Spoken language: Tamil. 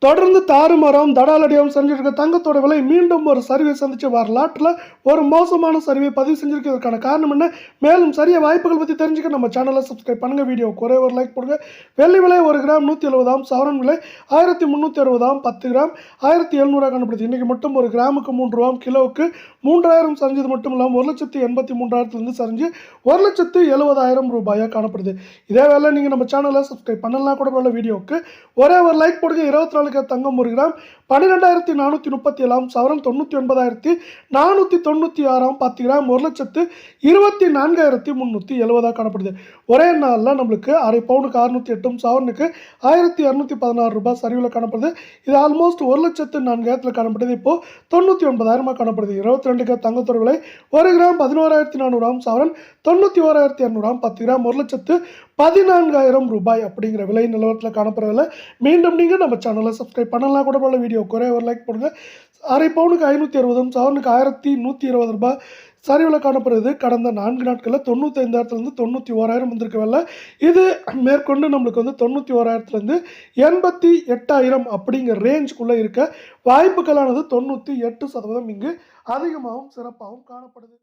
தொடர்ந்து தாறுமாறாகவும் தடாலடியாகவும் சரிஞ்சிருக்க தங்கத்தோட விலை மீண்டும் ஒரு சரிவை சந்திச்சு வரலாற்றில் ஒரு மோசமான சரிவை பதிவு செஞ்சிருக்கிறதுக்கான காரணம் என்ன? மேலும் சரிய வாய்ப்புகள் பற்றி தெரிஞ்சுக்க நம்ம சேனலை சப்ஸ்கிரைப் பண்ணுங்க. வீடியோ ஒரே ஒரு லைக் போடுங்க. வெள்ளி விலை 1 கிராம் 170 சவரன் விலை 1360 10 கிராம் 1700 காணப்படுது. இன்னைக்கு மட்டும் ஒரு கிராமுக்கு 3 ரூபாய், கிலோவுக்கு 3000 சரிஞ்சது மட்டும் இல்லாமல் 1,83,000 சரிஞ்சு 1,70,000 ரூபாயாக காணப்படுது. இதே வேலை நீங்கள் நம்ம சேனலை சப்ஸ்கிரைப் பண்ணலாம் கூட உள்ள வீடியோவுக்கு ஒரே ஒரு லைக் போடுங்க. 24 தங்கம் 1 கிராம் 12,437 சவரன் 99,496 10 கிராம் 1,24,370 காணப்படுது. ஒரே நாளில் நம்மளுக்கு அரை பவுனுக்கு 608 சவரனுக்கு 1,216 ரூபாய் சரிவில் காணப்படுது. இது ஆல்மோஸ்ட் 1,04,000 காணப்படுது. இப்போ 99,000 காணப்படுது. 22 தங்கத்தோட விலை 1 கிராம் 11,400 சவரன் 91,200 10 கிராம் 1,14,000 ரூபாய் அப்படிங்கிற விலை நிலவரத்தில் காணப்படுறதில்ல. மீண்டும் நீங்கள் நம்ம சேனலை சப்ஸ்கிரைப் பண்ணலாம் கூட போல வீடியோ ஒரே ஒரு லைக் போடுங்க. அரை பவுனுக்கு 560 சவரனுக்கு 1,120 ரூபாய் சரிவில் காணப்படுறது. கடந்த 4 நாட்களில் 95,000 91,000 வந்திருக்க வேலை. இது மேற்கொண்டு நம்மளுக்கு 91,000 88,000 அப்படிங்கிற ரேஞ்சுக்குள்ளே இருக்க வாய்ப்புகளானது 98% இங்கு அதிகமாகவும் சிறப்பாகவும் காணப்படுது.